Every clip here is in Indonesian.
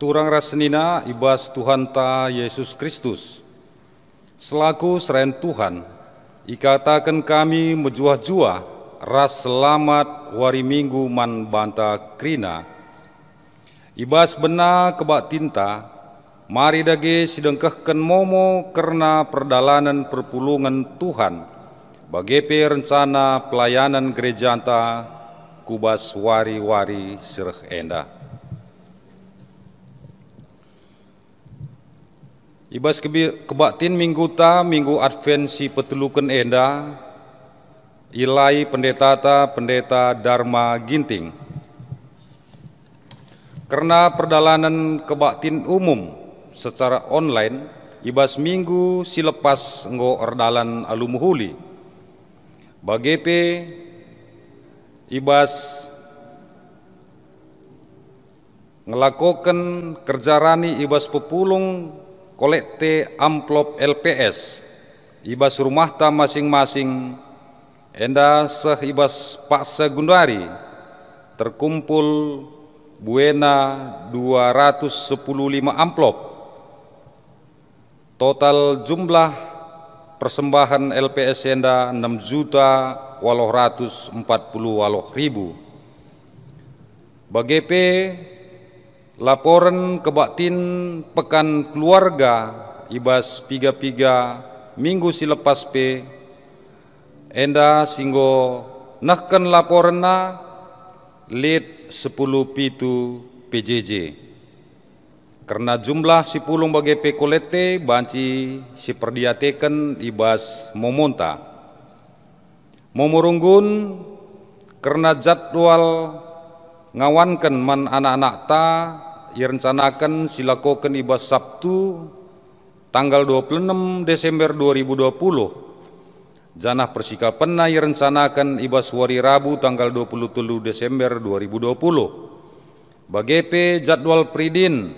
urang rasenina ibas Tuhan ta Yesus Kristus. Selaku serain Tuhan, ikatakan kami menjuah-juah ras selamat wari minggu man banta krina. Ibas bena kebak tinta, mari dage sidengkehken momo karena perdalanan perpulungan Tuhan, bagepe rencana pelayanan gereja anta kubas wari-wari sireh enda. Ibas kebaktin minggu ta minggu Advent si petelukan enda ilai pendeta Dharma Ginting. Karena perdalanan kebaktin umum secara online ibas minggu si lepas nggo erdalan alumuhuli. Bagepe ibas ngelakokan kerjarani ibas pepulung kolekte amplop LPS ibas rumah ta masing-masing enda seh ibas Pak Segundari terkumpul buena 215 amplop. Total jumlah persembahan LPS enda 6.840.000. Bagepe laporan kebaktin pekan keluarga ibas piga-piga minggu si lepas pe enda singgo nahkan laporanna lead 10 pitu PJJ. Karena jumlah si pulung bagepe kolete banci si perdiateken ibas momonta. Momorunggun karena jadwal ngawankan man anak-anak ta direncanakan silakokan ibas Sabtu tanggal 26 Desember 2020. Janah persikapan na direncanakan ibas wari Rabu tanggal 27 Desember 2020. Bagepe jadwal pridin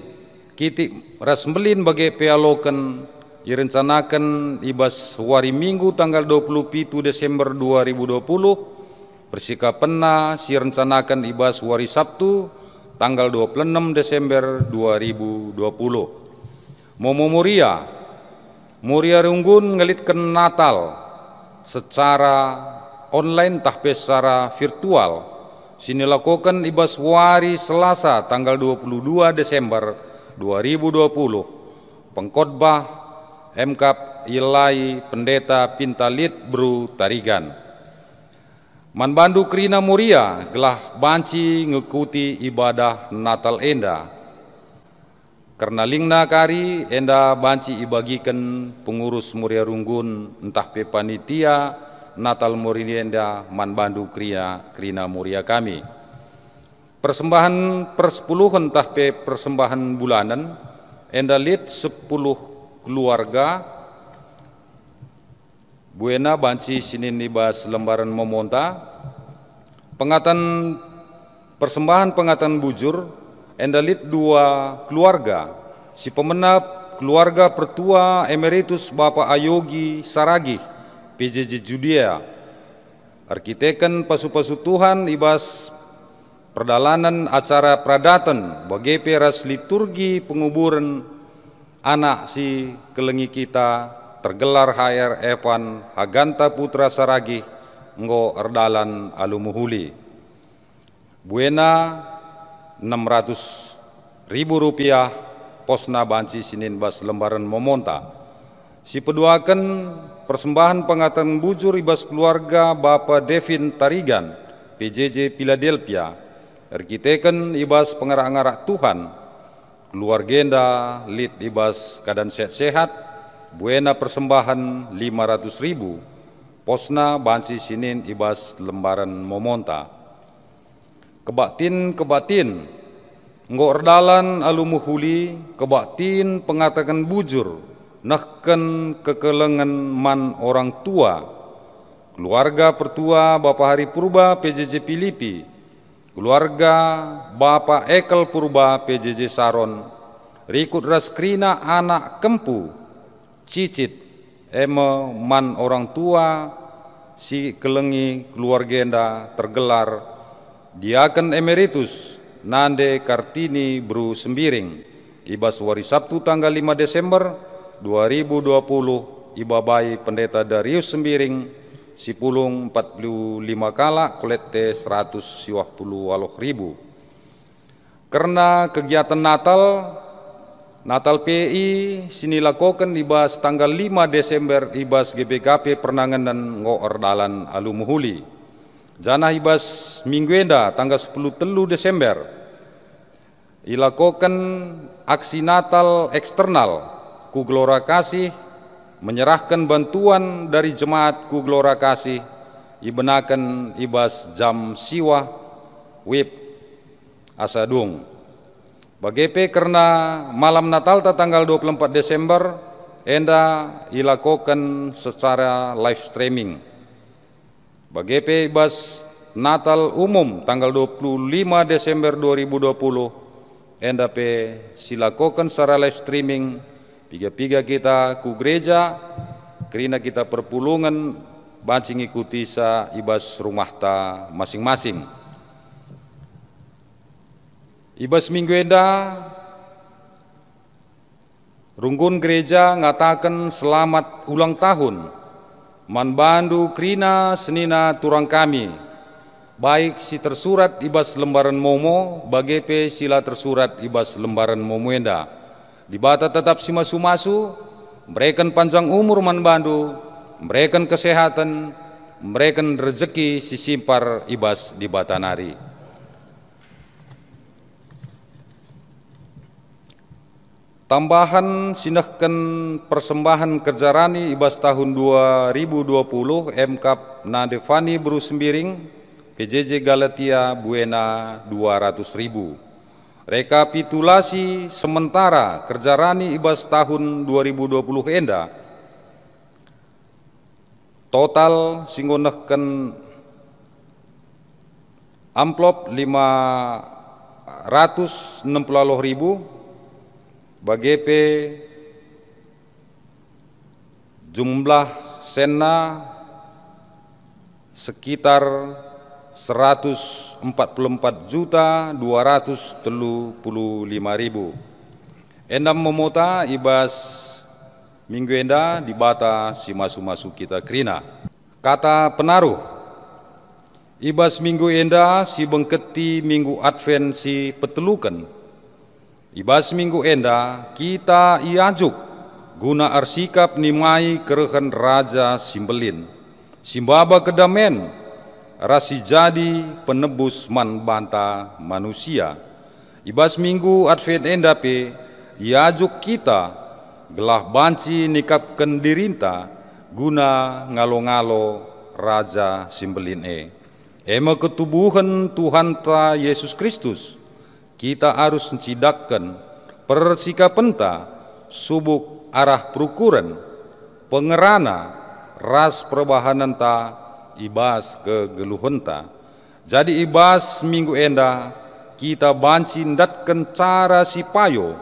kiti rasmbelin bagepe alokan direncanakan ibas wari Minggu tanggal 27 Desember 2020. Persikapan na si rencanakan ibas wari Sabtu tanggal 26 Desember 2020. Momo Muria runggun ngelitkan Natal secara online tahpe secara virtual. Sini lakukan ibas wari Selasa tanggal 22 Desember 2020. Pengkhotbah MKAP Ilai Pendeta Pintalit Bru Tarigan. Manbandu Krina Muria gelah banci ngikuti ibadah Natal enda. Karena lingna kari enda banci ibagikan pengurus Muria Runggun entah pe panitia Natal Muria enda manbandu Krina Muria kami. Persembahan persepuluhan entah pe persembahan bulanan enda lid 10 keluarga buena banci sinin ibas lembaran memonta persembahan pengatan bujur endalit 2 keluarga si pemenap keluarga pertua emeritus Bapak Ayogi Saragih PJJ Judea arkiteken pasu-pasu Tuhan ibas perdalanan acara pradatan bagepe ras liturgi penguburan anak si kelengi kita tergelar HR Evan Haganta Putra Saragih nggo erdalan alumuhuli. Buena 600.000 rupiah posna banci sinin bas lembaran memonta. Si peduakan persembahan pengatan bujur ibas keluarga Bapak Devin Tarigan PJJ Philadelphia. Arkiteken ibas pengerak-ngerak Tuhan. Keluargenda lid ibas keadaan sehat-sehat. Buena persembahan 500.000 posna banci sinin ibas lembaran memonta. Kebaktin nggo erdalan alumuhuli kebaktin pengatakan bujur nahken kekelengan man orang tua keluarga pertua Bapak Hari Purba PJJ Filipi keluarga Bapak Ekel Purba PJJ Saron rikut raskrina anak kempu cicit eme man orang tua si kelengi keluargenda tergelar diaken emeritus Nande Kartini Bru Sembiring ibas wari Sabtu tanggal 5 Desember 2020 ibabai Pendeta Darius Sembiring sipulung 45 kala kolete 120 ribu. Karena kegiatan Natal PI sinilakokan ibas tanggal 5 Desember ibas GBKP Pernanganan Ngoordalan Alumuhuli. Jana ibas minggu enda tanggal 10 Desember ilakokan aksi Natal eksternal ku Gelora Kasih menyerahkan bantuan dari jemaat ku Gelora Kasih ibenakan ibas jam siwa wib asadung. Bagepe karena malam Natal tanggal 24 Desember enda ilakokan secara live streaming. Bagepe ibas Natal umum tanggal 25 Desember 2020 enda pe silakokan secara live streaming piga-piga kita ku gereja karena kita perpulungan bancing ikuti sa ibas rumah ta masing-masing. Ibas minggu enda runggun gereja ngatakan selamat ulang tahun manbandu krina senina turang kami, baik si tersurat ibas lembaran momo bagepe sila tersurat ibas lembaran momo enda. Dibata tetap si masu-masu, memberikan panjang umur manbandu, memberikan kesehatan, memberikan rezeki si simpar ibas di batanari. Tambahan sinahkan persembahan kerjarani ibas tahun 2020 MKAP Nadevani Bru Sembiring PJJ Galatia Buena 200.000. Rekapitulasi sementara kerjarani ibas tahun 2020 enda total singgonahkan amplop 560.000 bagepe jumlah sena sekitar 144.235.000. Endam memota ibas minggu enda dibata si masu-masu kita krina. Kata penaruh ibas minggu enda si bengketi minggu Advent si petelukan. Ibas minggu enda kita iajuk guna arsikap nimai kerehan Raja Simbelin, simbaba kedamen, rasi jadi penebus man banta manusia. Ibas minggu Advent enda pe iajuk kita gelah banci nikapkan dirinta guna ngalo-ngalo Raja Simbelin ema ketubuhan Tuhan ta Yesus Kristus. Kita harus mencidakkan persikapenta subuk arah perukuran pengerana ras perbahanan ta ibas kegeluhenta. Jadi ibas minggu enda kita banci ndatkan cara sipayo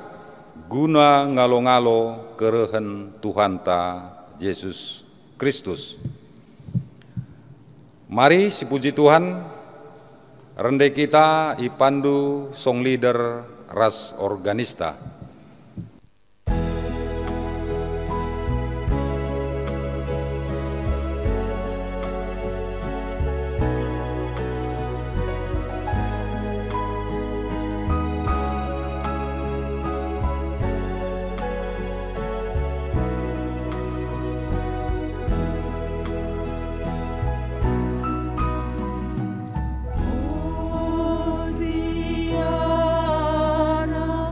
guna ngalo-ngalo kerehan Tuhan ta Yesus Kristus. Mari si puji Tuhan rende kita ipandu song leader ras organista. Hosiana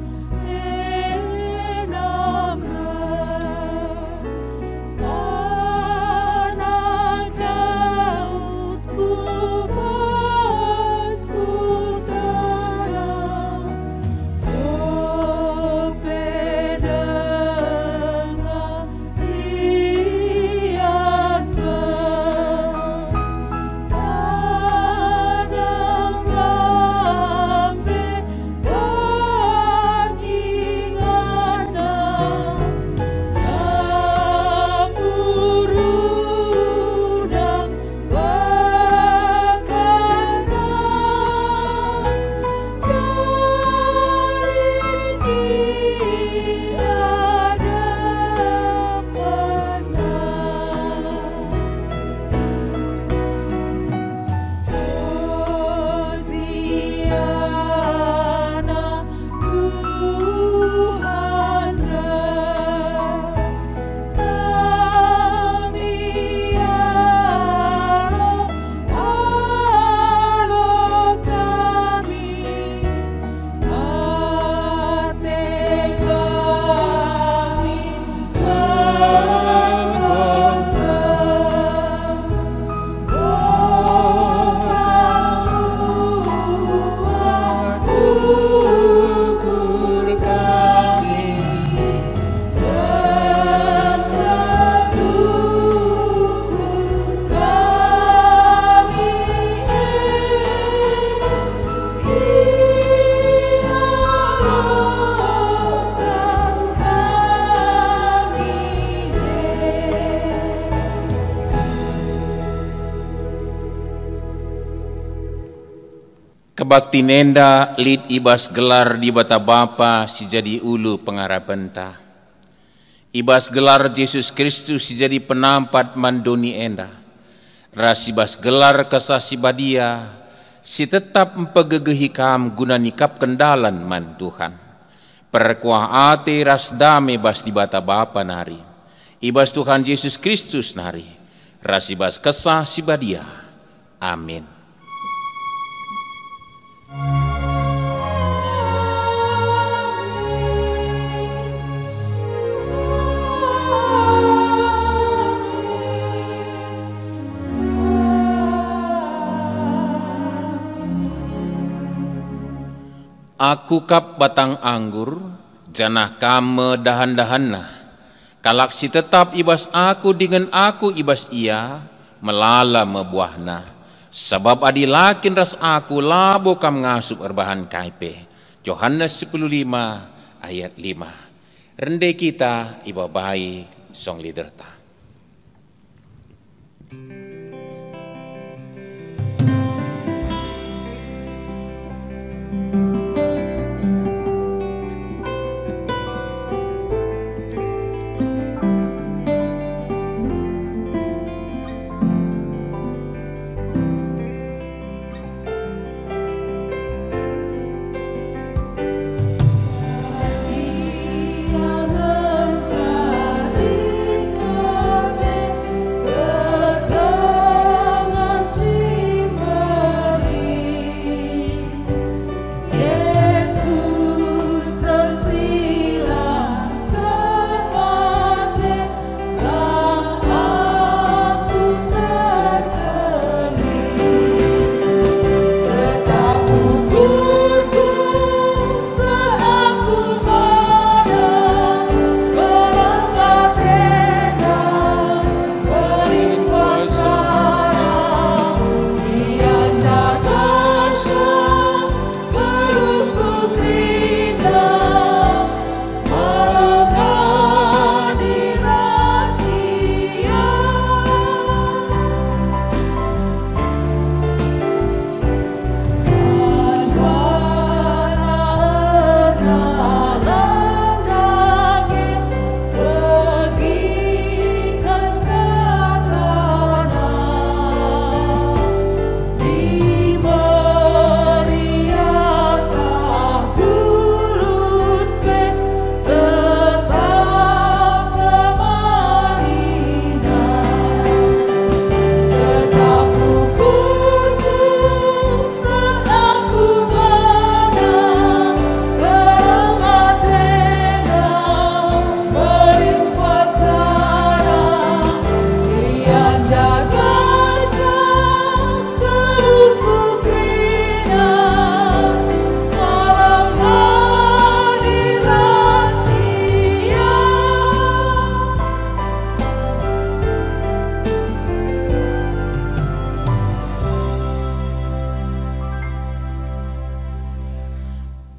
Kebakti nenda lid ibas gelar di bata bapa si jadi ulu pengarapenta. Ibas gelar Yesus Kristus si jadi penampat mandoni enda. Ras ibas gelar kesasi badia si tetap empegegehi kam guna nikap kendalan man Tuhan. Perkuah ate ras dame bas di bata bapa nari. Ibas Tuhan Yesus Kristus nari. Ras ibas kesah si badia. Amin. Aku kap batang anggur, janah kame dahan-dahanna. Kalak si tetap ibas aku dengan aku ibas ia, melala mebuahna. Sebab adi lakin ras aku labo kam ngasup erbahan kaipe. Yohanes 10:5 ayat 5. Rende kita iba bayi song liderta.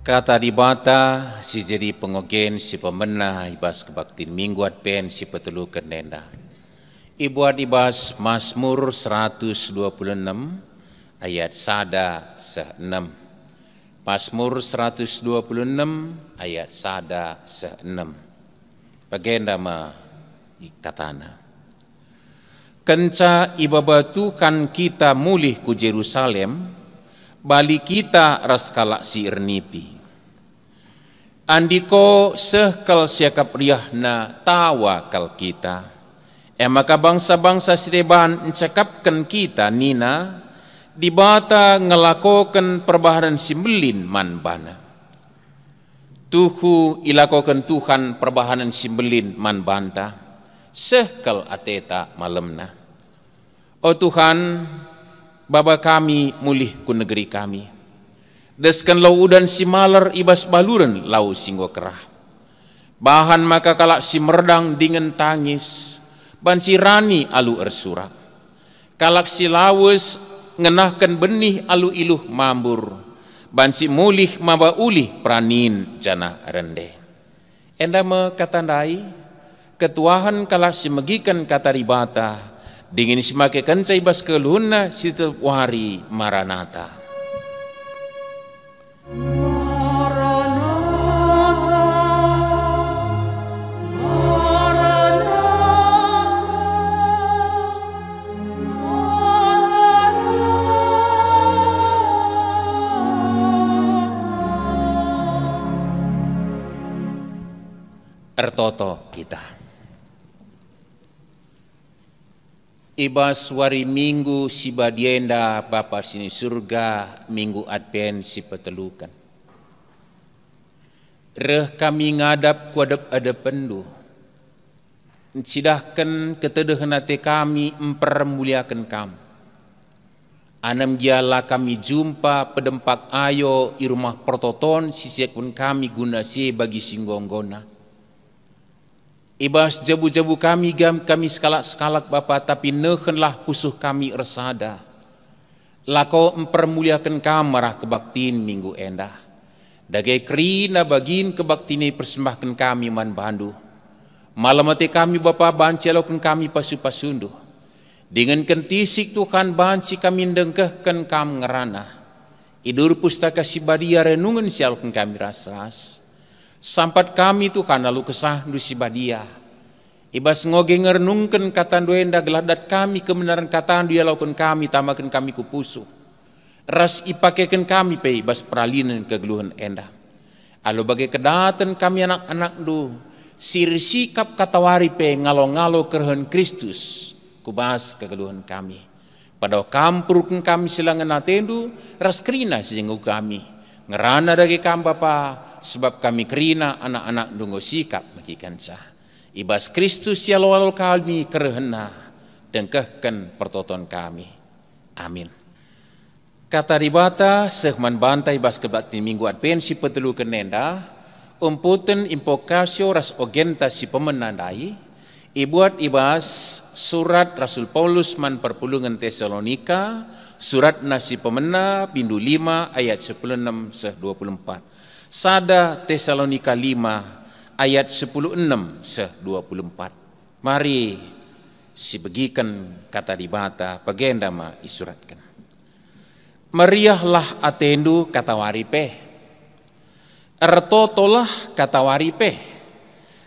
Kata di bata si jadi pengogen si pemenah ibas kebaktin minggu adpen si petelu kenenda. Ibuat ibas Mazmur 126 ayat sada se-6. Mazmur 126 ayat sada se-6. Bagenda ma katana. Kenca ibabatukan kita mulih ku Jerusalem, bali kita raskalak si ernipi. Andiko sehkal siakap riahna tawakal kita. Maka bangsa-bangsa sideban encakapkan kita nina, dibata ngelakokan perbahanan simbelin man bana. Tuhu ilakokan Tuhan perbahanan simbelin man banta, sehkal ateta malemna. O Tuhan, Bapa kami mulih ku negeri kami. Deskan lau udan si malar ibas baluran lau singgo kerah. Bahan maka kalak si merdang dengan tangis, banci rani alu ersurak. Kalak si lawes ngenahkan benih alu iluh mambur, banci mulih maba ulih pranin jana rende. Enda me katandai, ketuahan kalak si megikan kata ribata, dingin si make kencai bas keluna situ wari maranata. ertoto kita. Ibas wari minggu si badienda Bapa sini surga, minggu Advent si petelukan. Reh kami ngadap kuadap ada pendu. Sidahkan keteduhan hati kami mempermuliakan kamu. Anam giala kami jumpa pedempak ayo i rumah pertoton sisiakun kami guna si bagi singgonggona. Ibas jabu-jabu kami skalak-skalak Bapa, tapi nehenlah pusuh kami resada. Lako mempermuliakan kamarah kebaktin minggu endah. Dagai kerina bagin kebaktini persembahkan kami man bandu. Malam hati kami Bapa banci alokan kami pasu-pasundu. Dengan kentisik Tuhan banci kami dengkehkan kami ngerana. Idur pustaka si badia renungan si alokan kami rasas. Sampat kami Tuhan lalu kesah du si badia. Ibas ngoge ngernungken kata duenda geladat kami kebenaran kata dia lakukan kami tambahkan kami kupusu. Ras ipakekan kami pe ibas peralinan kegeluhan endah. Alo bagai kedatan kami anak-anak du sirsikap katawari pe ngalo-ngalo kerhen Kristus kubas kegeluhan kami. Pada kampurkan kami silangan atendu ras kerina sejenggu kami. Ngerana dagi kami Bapa sebab kami kerina anak-anak dungo sikap makikan sah. Ibas Kristus ya lawal kami kerhena dengkehkan pertoton kami. Amin. Kata dibata sehman bantai ibas kebakti minggu Advent si petelu kenenda umputen impokasio ras ogenta si pemenandai ibuat ibas surat Rasul Paulus man perpulungan Tesalonika surat nasi pemena bindu 5 ayat 16 seh 24. Sada Tesalonika 5 ayat 16 seh 24. Mari si begikan kata dibata pagenda ma isuratkan. Meriahlah atendu kata waripe. Ertotolah kata waripe.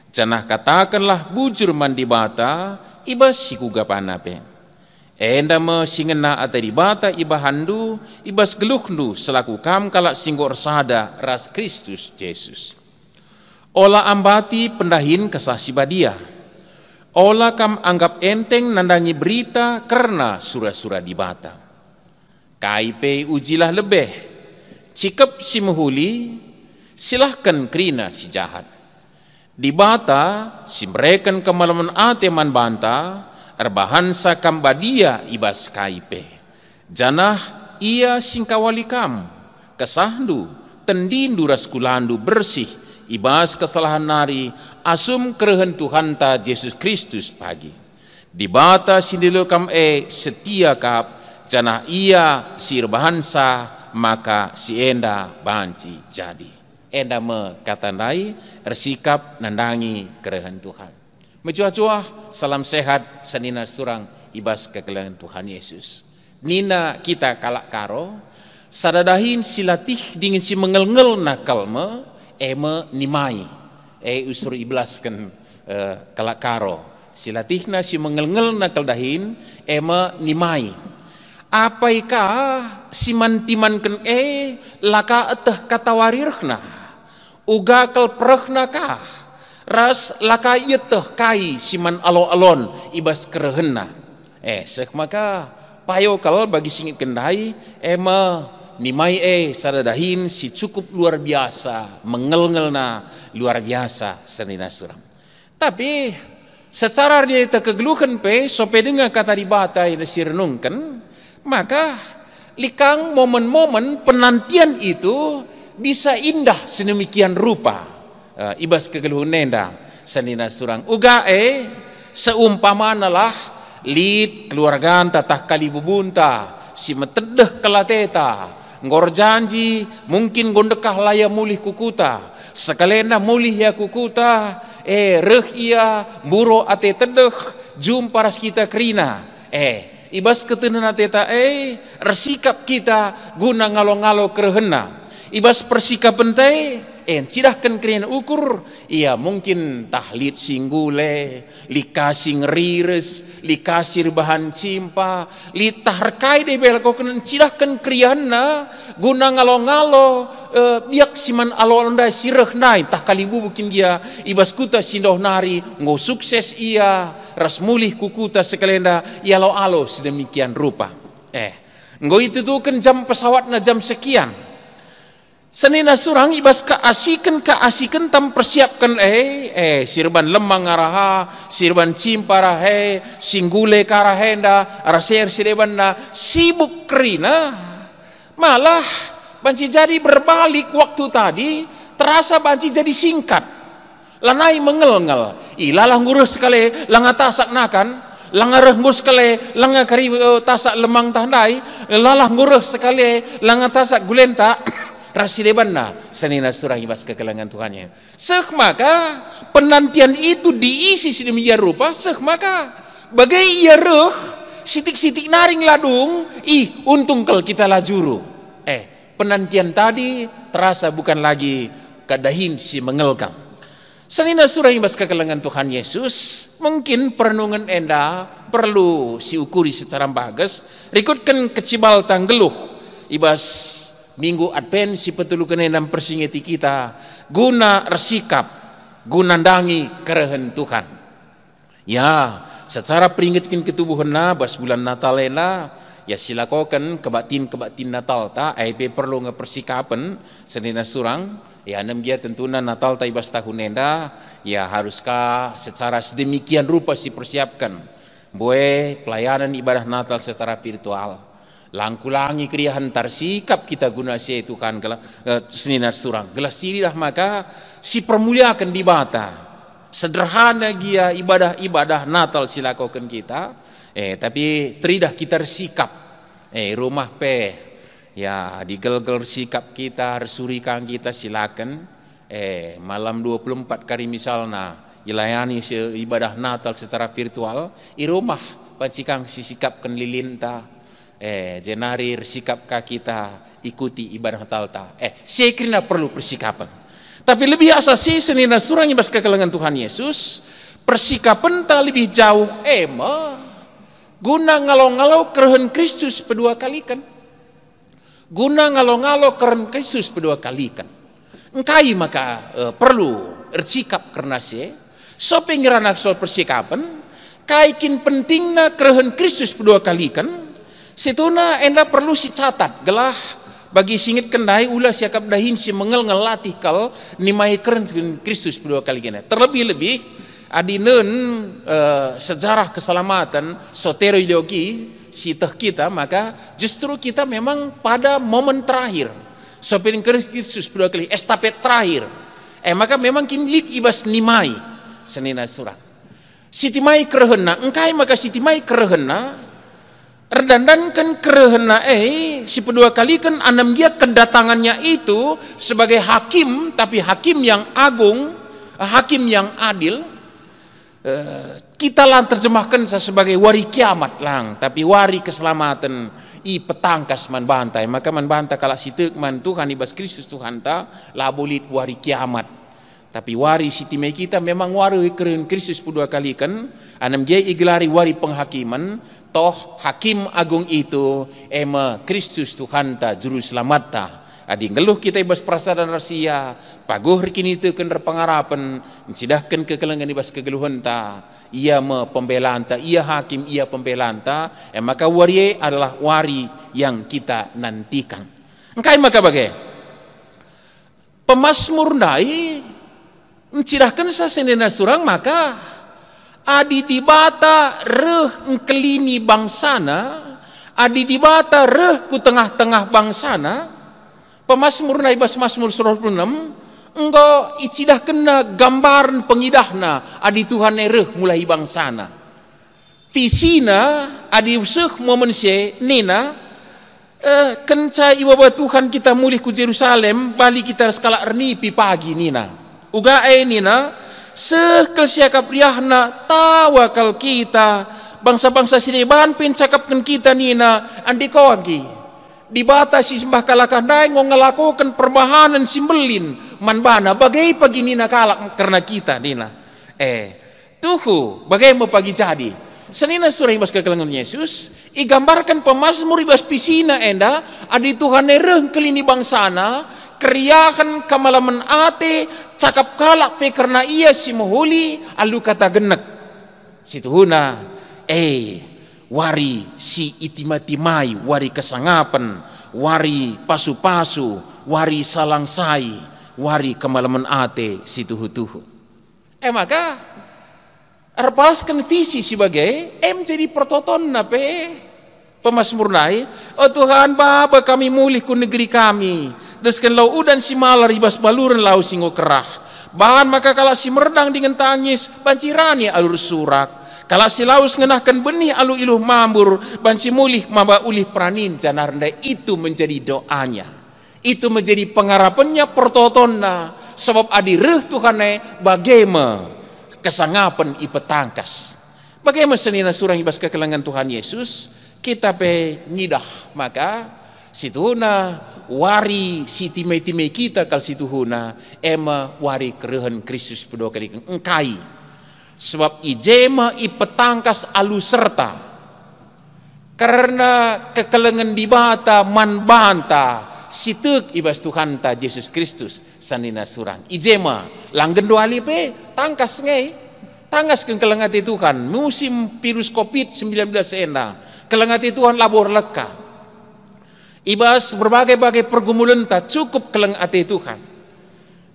Janah katakanlah bujur mandibata ibas sikugapana pe. Enda me singena atadibata ibahandu ibas geluhndu selaku kam kalak singgor sada ras Kristus Yesus. Ola ambati pendahin kesah sibadia. Ola kam anggap enteng nandangi berita karena surah-surah dibata. Kaipe ujilah lebih. Cikep si muhuli silahkan kerina si jahat. Dibata si mereka kemalaman ateman banta erbahansa kambadia ibas kaipe. Janah ia singkawali kam kesahdu tendindu raskulandu bersih ibas kesalahan nari asum kerehen Tuhan ta Yesus Kristus pagi. Dibata sindilo kam setia kap janah ia sirbahansa maka si enda banci jadi. Enda me katandai ersikap nandangi kerehen Tuhan. Mencuah-cuah salam sehat sanina surang ibas kekelian Tuhan Yesus. Nina kita kalak karo sadadahin silatih dingin si mengel-ngel nakal me nimai usur iblas kan kalak karo silatihna si mengel-ngel nakal dahin nimai. Apaikah si mantiman kan laka eteh katawarirna uga kal perehna kah ras laka yeteh kai siman alo-alon ibas kerehena sek maka payo kal bagi singit kendai nimai sadadahin si cukup luar biasa mengel-ngelna luar biasa senina suram. Tapi secara dia kegeluhan pe sope dengan kata dibata yang direnungkan maka likang momen-momen penantian itu bisa indah sedemikian rupa. Ibas kegeluhan nenda senina surang uga seumpamanalah lid keluargaan tatah kali bubunta si metedeh kelateta ngor janji mungkin gondekah laya mulih kukuta sekalena mulih ya kukuta reh ia buro ate tedeh jumpa ras kita kerina ibas ketenan ateta resikap kita guna ngalo-ngalo kerehena ibas persikap pentai cidahkan krian ukur, ia mungkin tahlid singgule, likasing rires, likasir bahan simpa, litahkai de belko kenen cidahkan krianna, guna ngalo-ngalo, biak siman alonda sireh nai, tah kalibu bukin dia, ibas kuta sindoh nari, ngo sukses ia, ras mulih kukuta sekalenda, ia alo sedemikian rupa. Ngo itu tuh kan jam pesawatna jam sekian. Senina surang ibas keasikan tam persiapkan sirban lemang araha, sirban cimpara singgule karahenda, araser sirebanda sibuk kerina, malah banci jadi berbalik waktu tadi, terasa banci jadi singkat, lanai mengel-ngel, ilalah ngurus sekali, langa tasak nakan, langa renggus sekali, langa kari tasak lemang tandai, lalah ngurus sekali, langa tasak gulenta, rasidebanna senina surah ibas kekelangan Tuhannya. Maka penantian itu diisi sedemikian rupa, maka bagai ia reh sitik-sitik naring ladung, untung kalau kita lajuru. Penantian tadi terasa bukan lagi kadahin si mengelkang. Senina surah ibas kekelangan Tuhan Yesus, mungkin perenungan enda perlu siukuri secara bagus, rikutkan kecibal tanggeluh ibas Minggu Advent si petulukan enam persingeti kita guna resikap gunandangi kerehen Tuhan. Ya, secara peringatkan ketubuhanna bas bulan Natalena ya silakokan kebatin Natal ta IP perlu ngepersikapan senina surang ya nem dia tentunya Natal ta ibas tahun enda ya haruskah secara sedemikian rupa si persiapkan boe pelayanan ibadah Natal secara virtual. Langkulangi kriahan tarsikap kita guna si Tuhan senina surang gelas sirilah maka si permuliakan di bata sederhana gia ibadah Natal silakokan kita tapi teridah kita sikap rumah ya digel-gel sikap kita resurikan kita silakan malam 24 kali misalnya ilayani ibadah Natal secara virtual i rumah pancikang sisikapkan lilinta jenari sikap kita ikuti ibadah Natal saya kira perlu persikapan. Tapi lebih asasi senina surang ibas kekelangan Tuhan Yesus persikapan tak lebih jauh guna ngalo-ngalo kerehen Kristus kedua kalikan. Guna ngalo-ngalo kerehen Kristus kedua kalikan. Engkai maka perlu bersikap karena so pengiranak soal persikapan kaikin pentingna kerehen Kristus kedua kalikan. Situna enda perlu si catat gelah bagi singit kendai ulah siakap dahin si mengel ngelatih kal nimai keren Kristus kedua kali gini. Terlebih-lebih adinen sejarah keselamatan soteriologi sitah kita maka justru kita memang pada momen terakhir seperti Kristus kedua kali estafet terakhir maka memang kinlit ibas nimai senina surah sitimai kerehena engkai maka sitimai kerehena redandankan kerehena si kedua kali kan anam dia kedatangannya itu sebagai hakim tapi hakim yang agung hakim yang adil kita lang terjemahkan sebagai wari kiamat lang tapi wari keselamatan petangkas man bantai maka man bantai kalau situ man Tuhan ibas Kristus Tuhan ta labulit wari kiamat tapi wari sitime kita memang wari keren Kristus kedua kali kan anam dia igelari wari penghakiman toh hakim agung itu Kristus Tuhan ta juru selamat ta adi ngeluh kita ibas prasada rahasia paguh kini itu kender pengarapan mencidahkan kekelengan ibas kegeluhan ta ia pembelaan ta ia hakim ia pembelaan ta maka wari adalah wari yang kita nantikan engkai maka bagai pemasmur nai mencidahkan sasenena surang maka adi dibata reh engkelini bangsana adi dibata reh ku tengah-tengah bangsana pemasmur na ibas Mazmur 26 engko icidah kena gambaran pengidahna adi Tuhan reh mulai bangsana visina adi useuh momen se nina kenca ibawa Tuhan kita mulih ku Yerusalem balik kita skala ernipi pagi nina uga nina sekel siakap riahna tawakal kita bangsa-bangsa sineban pencakapkan kita nina andi kawagi dibatasi sembah kalakandai ngelakukan perbahanan simbelin man bana bagai pagi nina kalak karena kita nina. Tuhu bagai mau pagi jadi. Senina surah ibas kekelangan Yesus, igambarkan pemasmur ibas pisina enda, adi Tuhan nereng kelini bangsana, keriahan kamalaman ate, cakap kalak pe karena ia si mohuli, alu kata genek. Situhuna, wari si itimatimai, wari kesangapan, wari pasu-pasu, wari salangsai, wari kamalaman ate, situhu-tuhu. Maka arpaskan visi sebagai jadi pertoton nape pemasmur nai. Oh Tuhan Bapa kami mulih ku negeri kami desken lau udan si malar ibas baluran lau singo kerah bahan maka kalau si merdang dengan tangis bancirani alur surak kalau si laus ngenahkan benih alu iluh mambur banci mulih mamba ulih pranin janarnda. Itu menjadi doanya, itu menjadi pengharapannya pertotonna sebab adireh Tuhane bagaimana kesangapan ipetangkas. Bagaimana senina surah ibas kekelangan Tuhan Yesus kita pe ngidah maka situhuna wari si time-time kita kal situhuna wari kerehan Kristus pedua kali engkai sebab ijema ipetangkas alu serta karena kekelangan dibata man banta sitek ibas Tuhan ta Yesus Kristus sanina surang ijema langgen doali pe tangkas ngai tangkas ke kelengati Tuhan musim virus COVID-19 enda kelengati Tuhan labor leka ibas berbagai-bagai pergumulan ta cukup kelengati Tuhan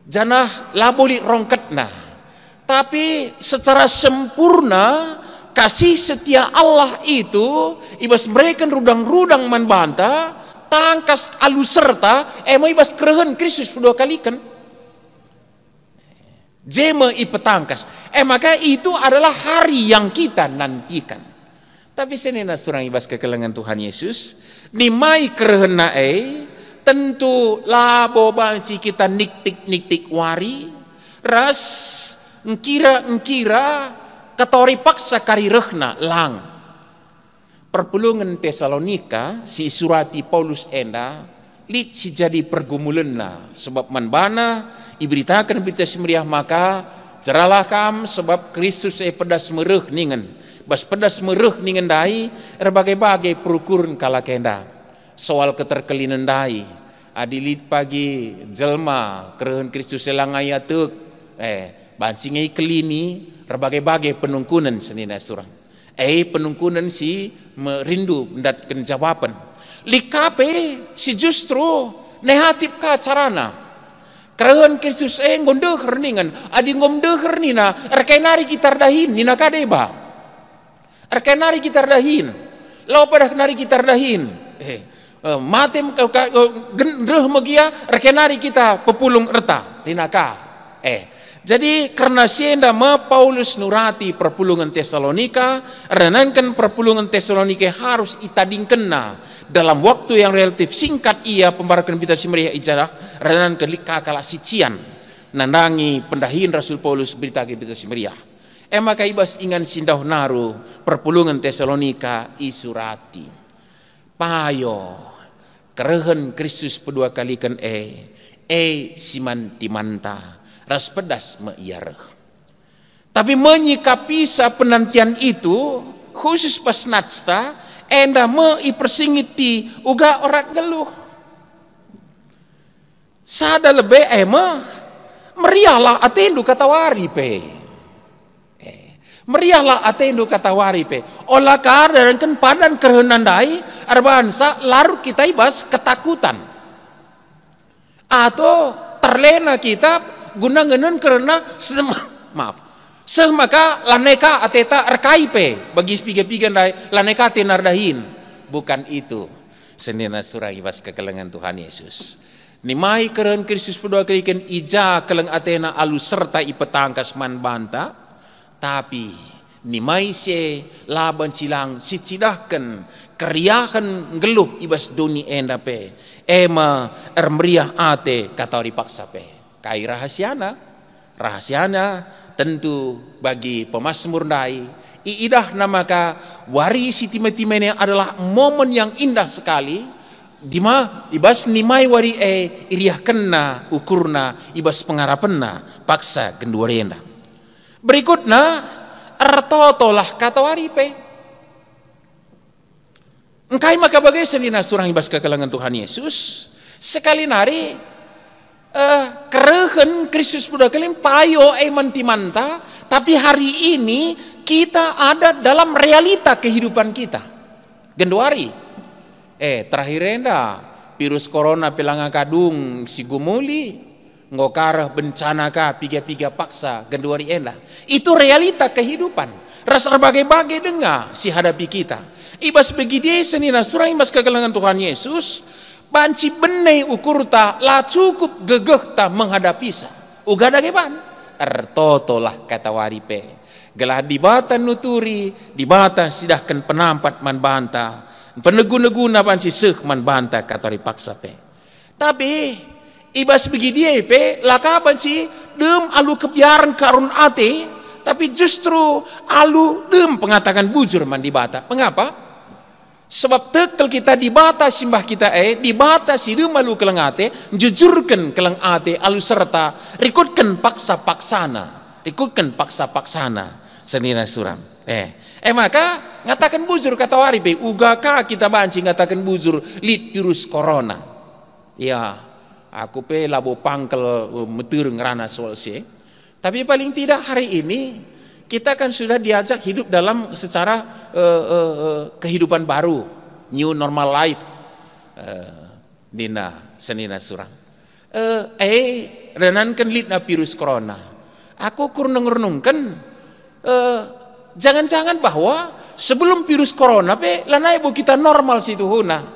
janah laboli rongketna tapi secara sempurna kasih setia Allah itu ibas mereka rudang-rudang man banta tangkas alu serta mau ibas kerehen Kristus kedua kali kan jema ipetangkas maka itu adalah hari yang kita nantikan. Tapi senina surang ibas kekelangan Tuhan Yesus nimai kerehen tentu labo banci kita niktik wari ras engkira katori paksa kari rehna lang perpulungan Tesalonika si surati Paulus enda lit si jadi pergumulan sebab manbana iberitakan berita semeriah maka jeralah kam sebab Kristus pedas mereh ningen bas pedas mereh ningen dai berbagai-bagai perukuran kala kenda soal keterkelinan dai adilit pagi jelma kerehen Kristus selangai atuk bansingai kelini berbagai-bagai penungkunan senina surang penungkunan si merindu mendatkan jawaban likape si justru nehatip ka carana kerehen Kristus ngondeh herningan adi ngomdeh hernina erkenari gitar dahin nina kadeba erkenari gitar dahin lau pada kenari gitar dahin matem gendeh megia erkenari kita pepulung erta nina ka jadi karena sienda Paulus nurati perpulungan Tesalonika, renankan perpulungan Tesalonika harus itadingkena dalam waktu yang relatif singkat ia pembarakan berita semeriah ijarah renankan kakala sician nandangi pendahin Rasul Paulus berita semeriah. Maka ibas ingan sindah naru perpulungan Tesalonika isurati. Payo kerehen Kristus pedua kalikan siman timanta. Ras pedas meiyareh. Tapi menyikapi penantian itu khusus pas natsta enda persingiti uga orang geluh. Sada lebih meriahlah atendu katawari pe. Meriahlah atendu katawari pe. Olah dan kan padan kehenandai arbansa larut kita ibas ketakutan. Atau terlena kita guna ngenen karena semaka laneka ateta arkaipe bagi piga-piga laneka tenardahin bukan itu senina surah ibas kekelengan Tuhan Yesus nimai keren Kristus pedua kalikan ija keleng atena alu serta ipetangkas man banta tapi nimai se laban silang sicidahkan keriahan geluh ibas duni endape meriah ate kata dipaksa pe kai rahasiana tentu bagi pemasmur dai iidah namaka wari si time-time ini adalah momen yang indah sekali Dima ibas nimai wari iriah kena ukurna ibas pengarapenna paksa genduarenda. Berikutnya artotolah kata wari pe. Engkai maka bagai selina surang ibas kekelangan Tuhan Yesus sekali nari kerehen Kristus budak kelim payo mentimanta, tapi hari ini kita ada dalam realita kehidupan kita. Genduari terakhir enda virus corona pelanga kadung si gumuli ngokarah bencana ka piga-piga paksa genduari enda. Itu realita kehidupan. Rasa berbagai-bagai dengar si hadapi kita. Ibas begini senina surang ibas kegelangan Tuhan Yesus banci benai ukurta la cukup gegeh ta menghadapi sa. Uga dageban ertotolah kata waripe. Gelah dibatan nuturi, dibatan sidahkan penampat man banta. Penegu-neguna banci seh man banta kata dipaksa pe. Tapi ibas begini pe lakaban si dem alu kebiaran karun ate, tapi justru alu dem pengatakan bujur man dibata. Mengapa? Sebab tekel kita dibata simbah kita dibata si dem alu keleng ate, jujurkan keleng ate alu serta rikutkan paksa-paksana, senina suram. Maka ngatakan bujur kata waripe ugaka kita banci ngatakan bujur lit virus corona. Ya, aku pe labo pangkel meter ngerana soal sih. Tapi paling tidak hari ini kita kan sudah diajak hidup dalam secara kehidupan baru, new normal life. Dina senina surang. Renankan litna virus corona. Aku kurang-kurangkan jangan-jangan bahwa sebelum virus corona pe lanai bu kita normal situ huna.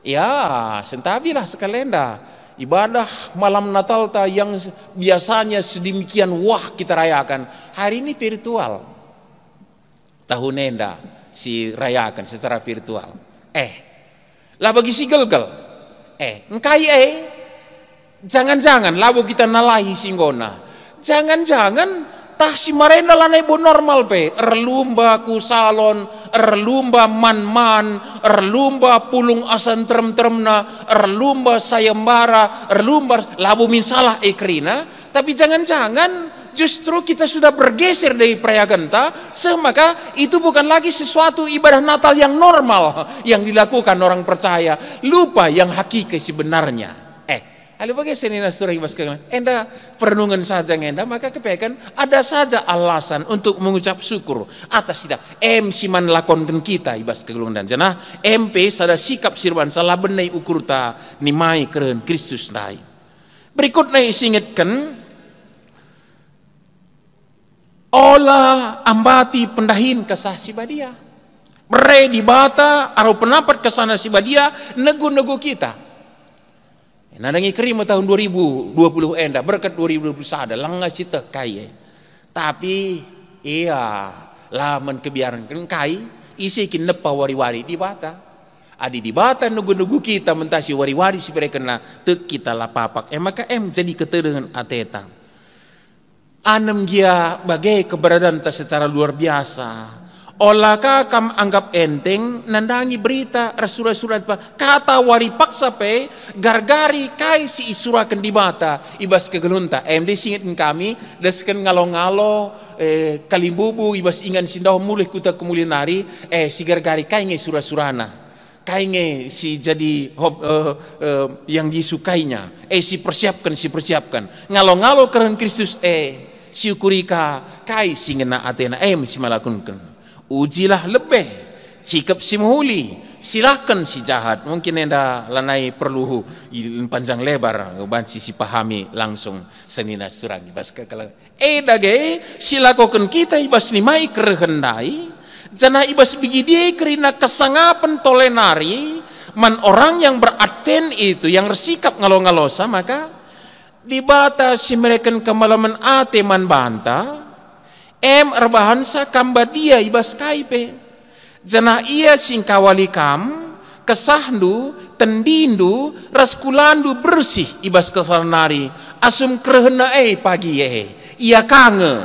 Ya, sentabilah sekalenda ibadah malam Natal ta yang biasanya sedemikian wah kita rayakan, hari ini virtual. Tahun enda si rayakan secara virtual. Lah bagi si gelgel. Engkai jangan-jangan labu kita nalahi singgona. Jangan-jangan tah si marenda lanai bo normal pe erlumba ku salon erlumba man-man erlumba pulung asan trem-tremna erlumba sayembara erlumba labu min salah ekrina, tapi jangan-jangan justru kita sudah bergeser dari prayaganta, semaka itu bukan lagi sesuatu ibadah Natal yang normal yang dilakukan orang percaya, lupa yang hakiki sebenarnya. Kalau bagi senina surah ibas kegelangan, enda perenungan saja enda, maka kepekan ada saja alasan untuk mengucap syukur atas tidak siman lakonkan kita ibas kegelangan dan jana MP sada sikap sirban salah benai ukurta nimai keren Kristus dai. Berikutnya isingetkan olah ambati pendahin kesah sibadia bere dibata arau pendapat kesana sibadia nego-nego kita. Nadangi kerima tahun 2020 enda berkat 2021 ada langga sita kai. Tapi iya laman kebiaran kai isi kin nepa wari-wari di bata. Adi di bata nugu-nugu kita mentasi wari-wari si mereka kena tek kita lapapak. Maka jadi ketedengan ateta. Anem dia bagai keberadaan tak secara luar biasa. Olaka kam anggap enteng nandangi berita rasurat-surat kata wari paksa pe gargari kai si isurakan di bata ibas kegelunta singitkan kami desken ngalo-ngalo kalimbubu ibas ingan sindaw mulih kuta kemulinari si gargari kai nge surat-surana kai nge si jadi yang disukainya si persiapkan ngalo-ngalo keren Kristus si ukurika kai singena atena si malakunkan. Ujilah lebih cikap si muhuli silahkan si jahat mungkin enda lanai perlu panjang lebar banci si pahami langsung senina surang ibas kekala dage silakokan kita ibas nimai kerehendai jana ibas begini kerina kesangapan tolenari man orang yang beraten itu yang bersikap ngalo-ngalosa maka dibatasi mereka kemalaman ate man banta erbahansa kamba dia ibas kaipe jana ia singkawali kam kesahdu tendindu raskulandu bersih ibas kesalanari asum kerehena pagi ia kange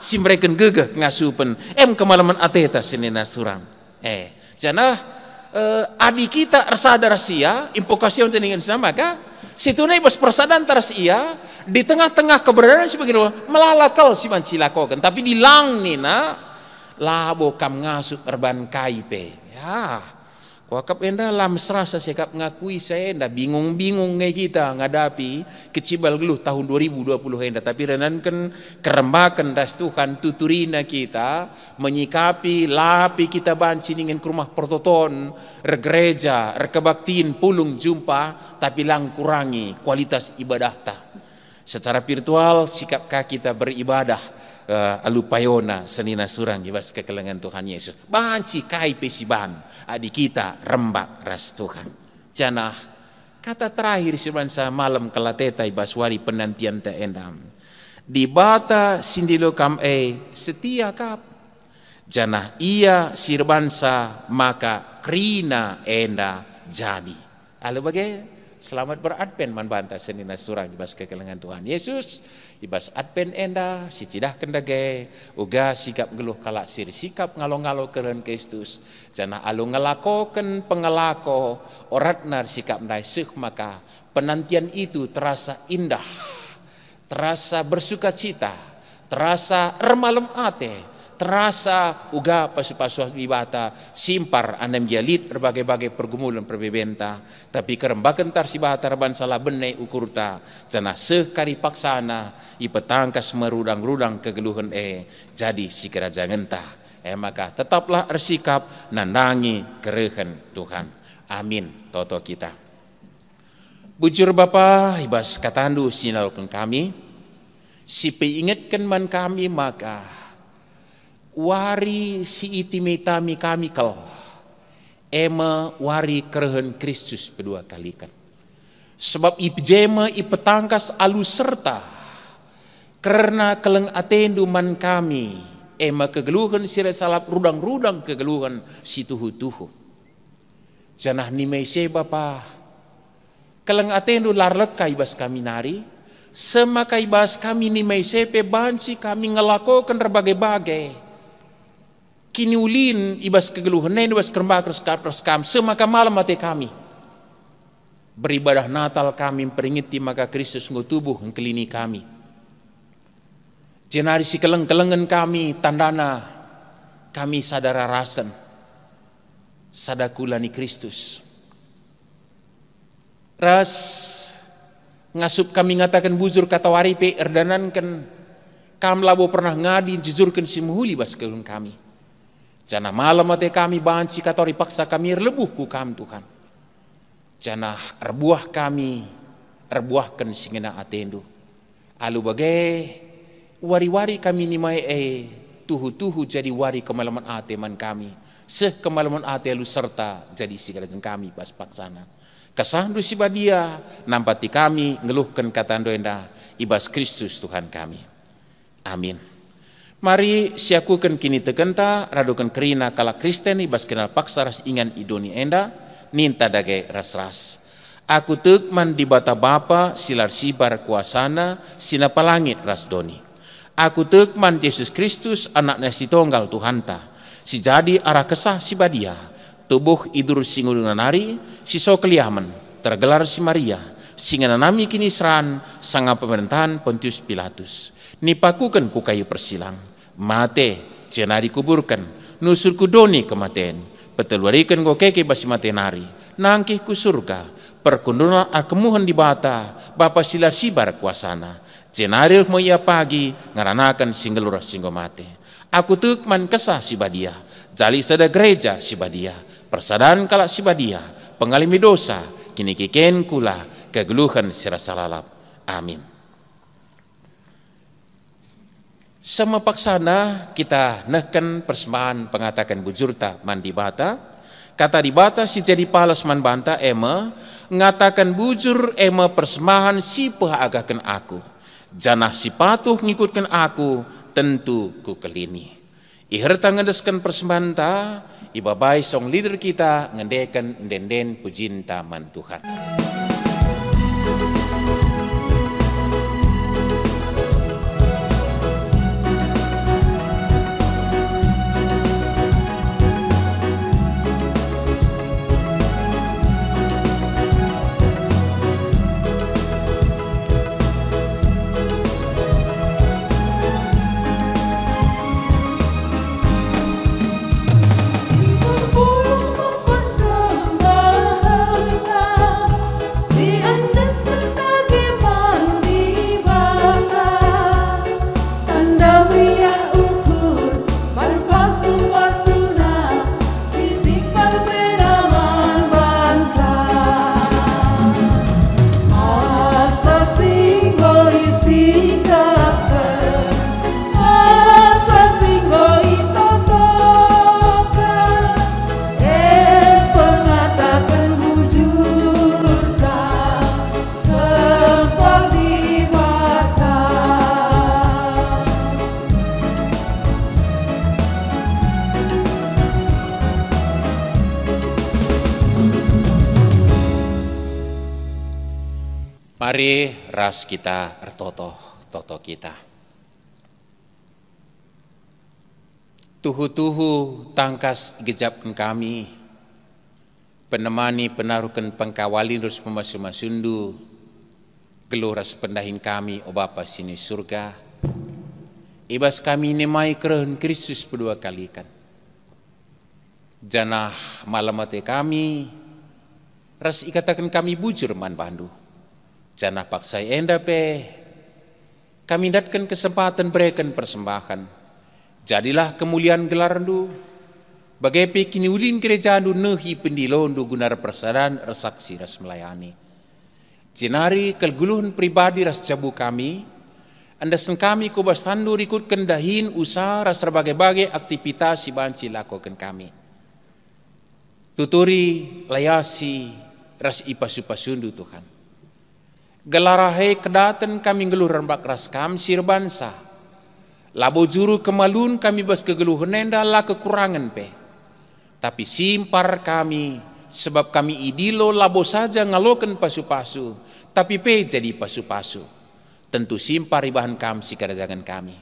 si mereka gegeh ngasupen kemalaman ateta senina surang jana adik kita sadar sia impokasi untuk dengan sama ka situna ibas persadaan tarasia di tengah-tengah keberadaan sebagai melalakal si mancilakokan tapi di lang nina labo kam ngasuk erban kaipe ya wakap enda lam serasa sekap ngakui saya enda bingung-bingung ngai kita ngadapi kecibal geluh tahun 2020 enda tapi renan kan kerembakan das Tuhan tuturina kita menyikapi lapi kita banci dengan ke rumah pertoton regereja rekebaktiin pulung jumpa tapi lang kurangi kualitas ibadah ta secara virtual sikap kita beribadah alupayona senina surang ibas kekelengan Tuhan Yesus banci kai pesiban adik kita rembak ras Tuhan janah kata terakhir sirbansa malam kelateta ibas wari penantian te endam di bata sindilo kam setia kap janah ia sirbansa maka krina enda jadi alu bagai selamat beradven man banta senina surang ibas kekelengan Tuhan Yesus ibas adven enda si cidah kendage uga sikap geluh kalak sir sikap ngalo-ngalo keren Kristus jana alu ngelakoken pengelako oratnar sikap ndai maka penantian itu terasa indah terasa bersuka cita terasa remalem ate terasa uga pasu-pasu ibata simpar anem jalid berbagai-bagai pergumulan perbebenta tapi kerembakan tar sibata reban salah benai ukurta jana sekari paksana ipetangkas merudang-rudang kegeluhan jadi si kerajaan entah maka tetaplah bersikap nandangi kerehan Tuhan amin toto kita bujur Bapa ibas katandu sinalkan kami si peingatkan man kami maka wari si itimitami kami kal ema wari kerehen Kristus kedua kali kan sebab ipjema ipetangkas alu serta karena keleng atendu man kami ema kegeluhan sira salap rudang-rudang kegeluhan si tuhu-tuhu janah nimei se Bapa keleng atendu larlekai bas kami nari semakai bas kami nimei sepe banci kami ngelakokan berbagai-bagai kini ulin ibas kegeluhan ibas kerembak reskam semaka malam mati kami beribadah Natal kami memperingati maka Kristus tubuh ngkelini kami jenari si keleng-kelengan kami tandana kami sadara rasen sadakulani Kristus ras ngasup kami ngatakan bujur kata waripe erdanan kan kam labo pernah ngadi jujurkan si muhuli bas keleng kami jana malam mati kami banci katori paksa kami erlebuh ku kam Tuhan jana erbuah kami erbuahkan singena atendu alu bagai wari-wari kami nimai tuhu-tuhu jadi wari kemalaman ate man kami kemalaman ate lu serta jadi sigarajeng kami pas paksana kasandu si badia nampati kami ngeluhkan kata doenda ibas Kristus Tuhan kami amin. Mari siakukan kini tegenta radukan kerina kala Kristen ibas kenal paksa ras ingan idoni enda ninta dage ras-ras. Aku tegman di bata Bapa silar sibar kuasana sinapa langit ras doni. Aku tegman Yesus Kristus anaknya si tonggal Tuhanta si jadi arah kesah si badia tubuh idur singulunanari si sokeliaman tergelar si Maria singananami kini seran sanga pemerintahan Pontius Pilatus nipakukan ku kayu persilang mate cena dikuburkan nusur kudoni kematian peteluarikan go keke basi matenari nangkih ku surga perkundulan akemuhan di bata Bapa silar sibar kuasana cenari mo ia pagi ngaranakan singgelura singgomate aku tukman kesah si badia jali sada gereja si badia persadaan kala si badia pengalimi dosa kini kiken kula kegeluhan sirasa lalap amin. Sama paksana kita neken persembahan pengatakan bujurta man dibata kata dibata si jadi palas man banta ema ngatakan bujur ema persembahan si pahagakan aku janah si patuh ngikutkan aku tentu ku kelini iherta ngedeskan persembahan ta ibabai song leader kita ngendekan ndenden pujinta man Tuhan. Mari ras kita toto kita. Tuhu-tuhu tangkas gejapkan kami, penemani penaruhkan pengkawalin terus pemasundu, geluras pendahin kami, o Bapa sini surga. Ibas kami nemai kerahun Kristus berdua kali kan. Janah malam mati kami, ras ikatakan kami bujur man bandu. Janah paksai enda pe, kami datkan kesempatan berikan persembahan. Jadilah kemuliaan gelarndu, bagai kini ulin gereja andu nehi pendilondu gunar persadan resaksi ras melayani. Jenari kelguluhun pribadi ras jabu kami, andasan kami kubas tandu ikut kendahin usaha ras berbagai-bagai aktivitas si banci lakukan kami. Tuturi layasi ras ipasu-pasundu Tuhan. Gelarahe kedatan kami geluran bak ras kam sirbansa. Labo juru kemalun kami bas kegeluhan nenda lah kekurangan pe. Tapi simpar kami sebab kami idilo labo saja ngalokan pasu-pasu. Tapi pe jadi pasu-pasu. Tentu simpar ibahan kami si kerajangan kami.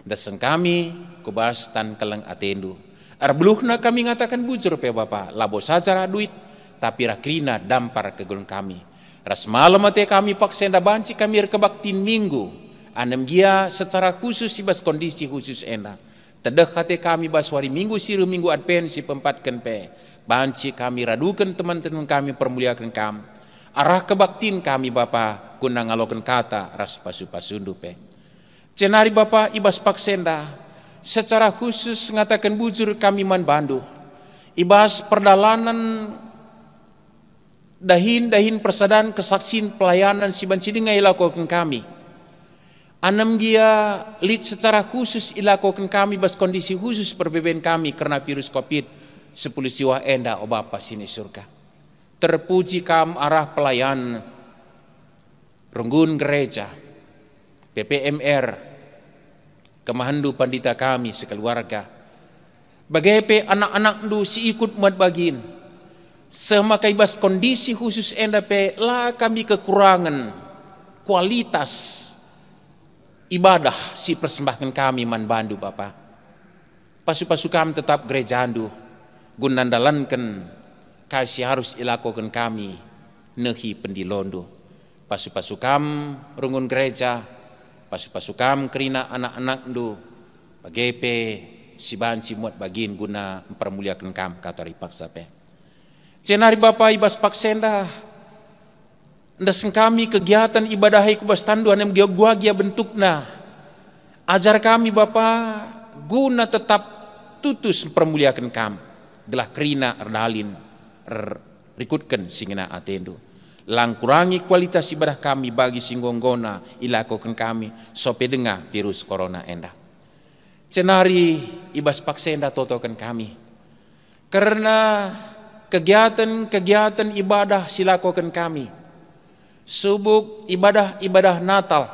Dasan kami kubas tan keleng atendu. Arbluhna kami ngatakan bujur pe Bapa. Labo saja ra duit. Tapi rakrina dampar kegeluhan kami. Ras malam mati kami paksenda banci kami kebaktin minggu. Anem dia secara khusus ibas kondisi khusus enda. Tedeh hati kami bas wari minggu siru minggu advensi pempatkan pe. Banci kami radukan teman-teman kami permuliakan kami. Arah kebaktin kami Bapa guna ngalokan kata ras pasu-pasundu pe. Cenari Bapa ibas paksenda secara khusus ngatakan bujur kami man bandu. Ibas perdalanan dahin persadaan kesaksian pelayanan si banci dengai lakukan kami. Anam dia lid secara khusus ilakukan kami bas kondisi khusus perbedaan kami karena virus COVID-19 siwa enda o Bapa sini surga. Terpuji kam arah pelayan runggun gereja, PPMR, kemahandu pandita kami sekeluarga. Bagaimana anak-anak du si ikut muat bagin. Semakai bas kondisi khusus enda pe lah kami kekurangan kualitas ibadah si persembahkan kami man bandu Bapa. Pasu-pasu kami tetap gereja andu gunandalankan kasih harus ilakukan kami nehi pendilondu. Pasu-pasu kami rungun gereja, pasu-pasu kami kerina anak-anak du bagepe si banci muat bagin guna mempermuliakan kami katari paksa pe. Cenari Bapa ibas paksenda ndasen kami kegiatan ibadahai kubas tandu anem gia bentukna. Ajar kami Bapa guna tetap tutus mempermuliakan kami. Gelah kerina erdalin rikutkan singina atendu. Lang kurangi kualitas ibadah kami bagi singgonggona ilakukan kami sope dengar virus corona enda. Cenari ibas paksenda totokan kami. Karena kegiatan ibadah silakukan kami. Subuk ibadah Natal.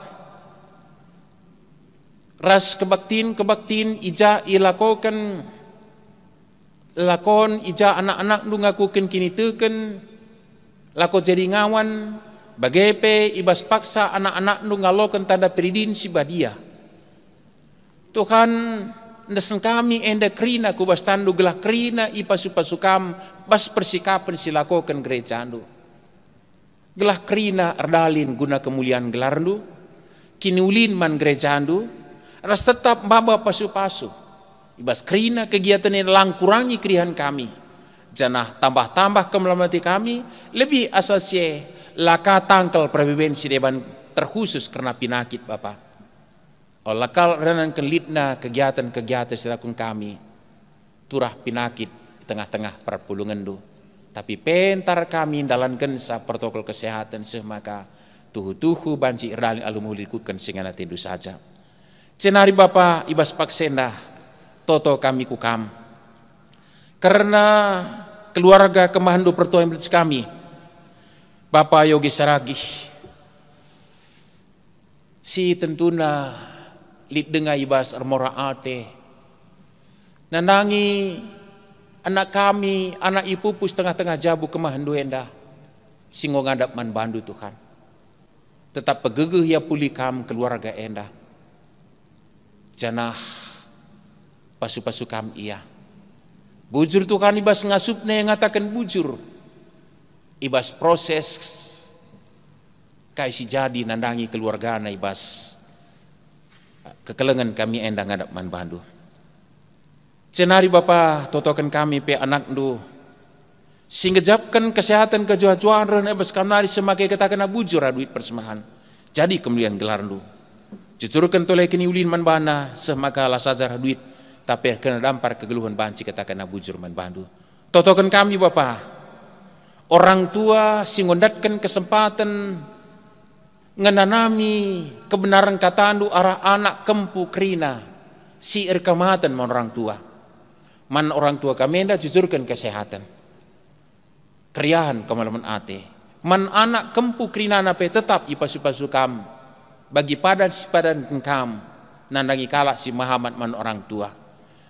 Ras kebaktin ija ilakukan lakon ija anak-anak nu ngakukan kini teken lako jadi ngawan bagepe ibas paksa anak-anak nu ngalokan tanda peridin si badia. Tuhan ndasen kami enda krina kubas tandu gelah krina ipasu-pasukam bas persikapan silakokan gereja andu. Gelah krina erdalin guna kemuliaan gelarndu, kini ulin man gereja andu, ras tetap baba pasu-pasu. Ibas krina kegiatan ini lang kurangi kerihan kami. Janah tambah-tambah kemelamati kami, lebih asasye laka tangkel previbensi deban terkhusus karena pinakit Bapa. Olakal renan kelitna kegiatan-kegiatan silakan kami turah pinakit di tengah-tengah perpulungan du. Tapi pentar kami dalankan sa protokol kesehatan semaka tuhu-tuhu banci erdalin alumulikutkan singana tindu saja. Cenari Bapa ibas paksenda toto kami kukam. Karena keluarga kemahandu pertuan kami Bapa Yogi Saragih si tentuna lid dengai ibas armora ate nanangi anak kami anak ipupus tengah-tengah jabu kemahandu enda singo ngadap man bandu Tuhan tetap pegegeh ya pulih kam keluarga enda. Janah pasu-pasu kam iya. Bujur Tuhan ibas ngasupnya yang ngatakan bujur. Ibas proses kaisi jadi nandangi keluarga na ibas kekelengan kami enda ngadap man bandu. Cenari Bapa totokan kami pe anak du. Singgejapkan kesehatan kejuajuan rena ibas kamnari semakai katakan bujur duit persembahan. Jadi kemudian gelar du. Jujurkan toleh kini ulin man bana semaka lah sajar duit tapi kena dampar kegeluhan banci katakan bujur man bandu. Totokan kami Bapa. Orang tua singondatkan kesempatan ngenanami kebenaran katandu arah anak kempu krina si erkamatan man orang tua. Man orang tua kami enda jujurkan kesehatan. Kriahan kemalaman ate. Man anak kempu krina nape tetap ipasu-pasu kam. Bagi padan si padan kam nandangi kalak si Muhammad man orang tua.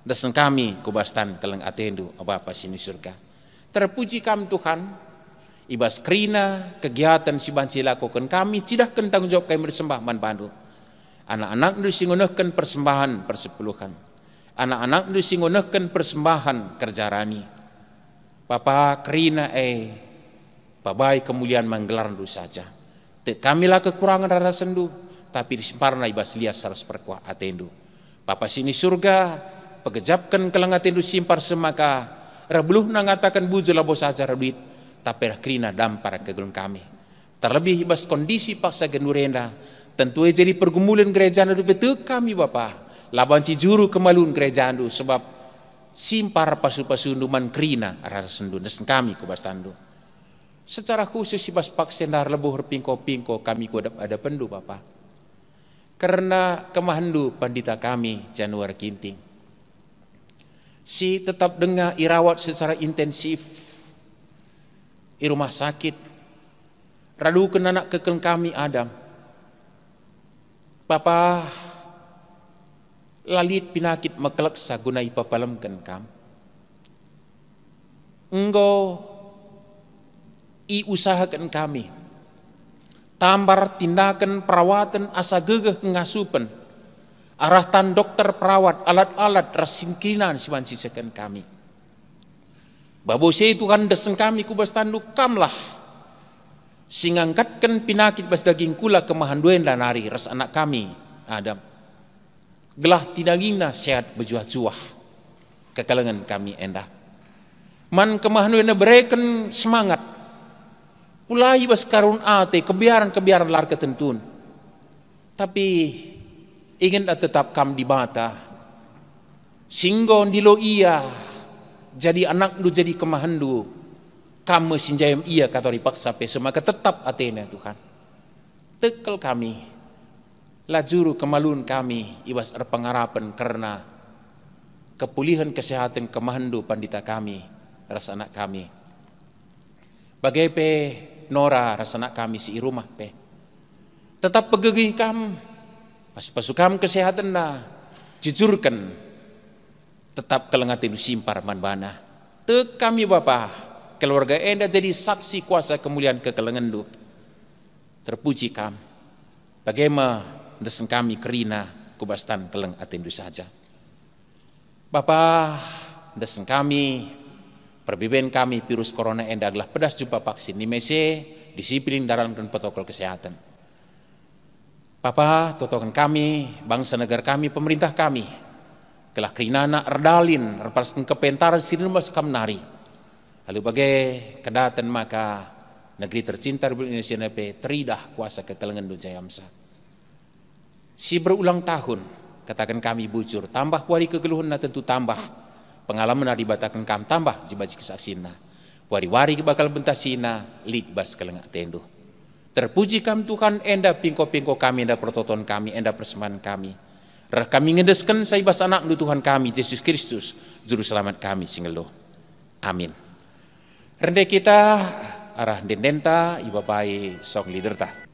Dasan kami kubastan keleng atendu Bapa sini surga. Terpuji kam Tuhan. Ibas krina kegiatan si banci lakukan kami tidak tanggung jawab kami bersembah man bandu. Anak-anak du singunehkan persembahan persepuluhan. Anak-anak du singunehkan persembahan kerjarani. Bapa krina pabai kemuliaan manggelar du saja. Kamilah kekurangan rara sendu tapi disimparna ibas lias saras perkuah atendu. Bapa sini surga pegejapkan kelang atendu simpar semaka rebluh nangatakan bujur labo saja duit tapi krina dampar kegelung kami. Terlebih ibas kondisi paksa genurenda tentu jadi pergumulan gereja nadu betul kami Bapa. Laban juru kemalun gereja nadu sebab simpar pasu-pasu nduman krina rara sendu dan kami kubastandu. Secara khusus ibas paksendar lebuh pingko-pingko kami kudap ada pendu Bapa. Karena kemahandu pandita kami Januar Kinting. Si tetap dengar irawat secara intensif di rumah sakit. Radu kenanak kekel kami Adam. Bapa lalit pinakit mekeleksa gunai papalemkan kam. Engkau usahakan kami tambar tindakan perawatan asa gegeh ngasupen arahtan dokter perawat alat-alat rasingkinan siban sisakan kami babose Tuhan desen kami kubas tanduk kamlah singangkatkan pinakit bas daging kula kemahanduen dan hari ras anak kami Adam gelah tidagina sehat berjuah-juah kekalengan kami endah man kemahanduen berikan semangat ulai bas karun ate kebiaran lar ketentun. Tapi ingin tetap kam di bata. Singgon dilo iya. Jadi anak du jadi kemahandu. Kamu sinjayam iya katori paksa pe semaka tetap atena Tuhan. Tekel kami. Lajuru kemalun kami ibas pengarapan karena kepulihan kesehatan kemahandu pandita kami rasa anak kami. Bagai pe Nora rasana kami si rumah pe. Tetap pegegih kam. Pas kam kesehatan na. Jujurkan. Tetap kelengatin simpar man bana. Te kami Bapa. Keluarga enda jadi saksi kuasa kemuliaan kekelengan du. Terpuji kam. Bagaimana desen kami kerina kubastan keleng atendu saja. Bapa desen kami perbiben kami virus corona enda adalah pedas jumpa vaksin ni mese disiplin dalam protokol kesehatan. Papa totokan kami, bangsa negara kami, pemerintah kami telah kerinana erdalin repaskan kepentaran sirmas kamnari. Lalu bagai kedatan maka negeri tercinta Republik Indonesia nepe teridah kuasa kekelengan du jayamsa. Si berulang tahun katakan kami bujur tambah wari kegeluhan na tentu tambah. Pengalaman dibatakan kam tambah jibaji kesaksina. Wari-wari bakal bentasina lid bas kelengak tendu. Terpuji kam Tuhan enda pingko-pingko kami enda prototon kami enda persembahan kami. Rah kami ngedeskan saibas anak du Tuhan kami Yesus Kristus juru selamat kami singelo. Amin. Rende kita arah dendenta ibabai song liderta.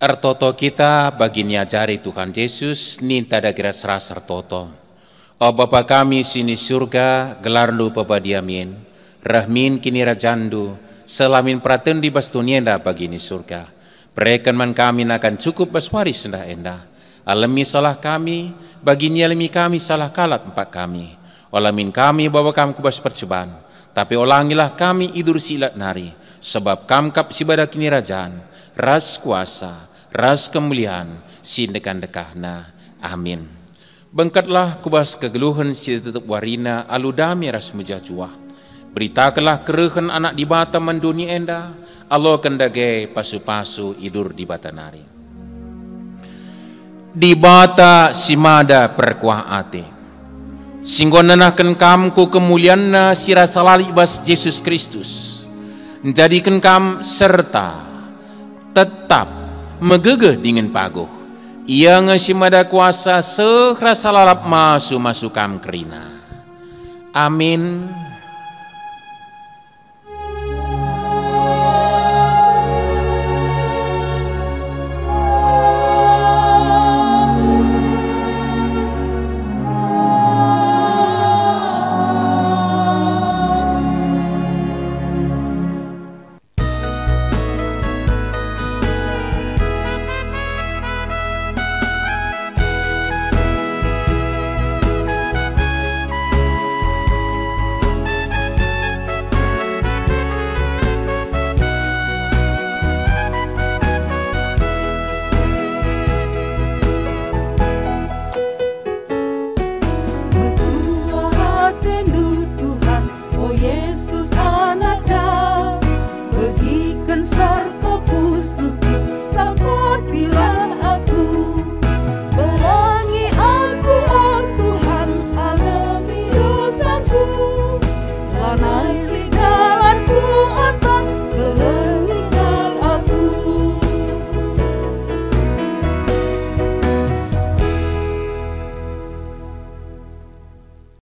Artoto kita baginya jari Tuhan Yesus ninta da kira serasar toto. O Bapa kami sini surga, gelar lu pabadiamin, rahmin kini rajandu, selamin praten di bastunienda bagini surga. Berikan man kami akan cukup baswaris sendah endah. Alami salah kami, baginya alami kami salah kalat empat kami. Olamin kami bawa kami kubas percobaan, tapi olangilah kami idur silat nari, sebab kamkap sibada kini rajaan, ras kuasa, ras kemuliaan, sindekan dekahna. Amin. Bengkatlah kubas kegeluhan si tetap warina, aludami ras mujajuah. Beritakanlah kerehan anak di bata manduni enda, Allah kendage pasu-pasu idur di bata nari. Di bata simada perkuah ate. Singgon nanahkan kamku kemulianna sirasa lalibas Yesus Kristus. Menjadikan kam serta tetap megegeh dengan paguh. Ia ngasimada kuasa sehrasa lalap masuk kam kerina. Amin.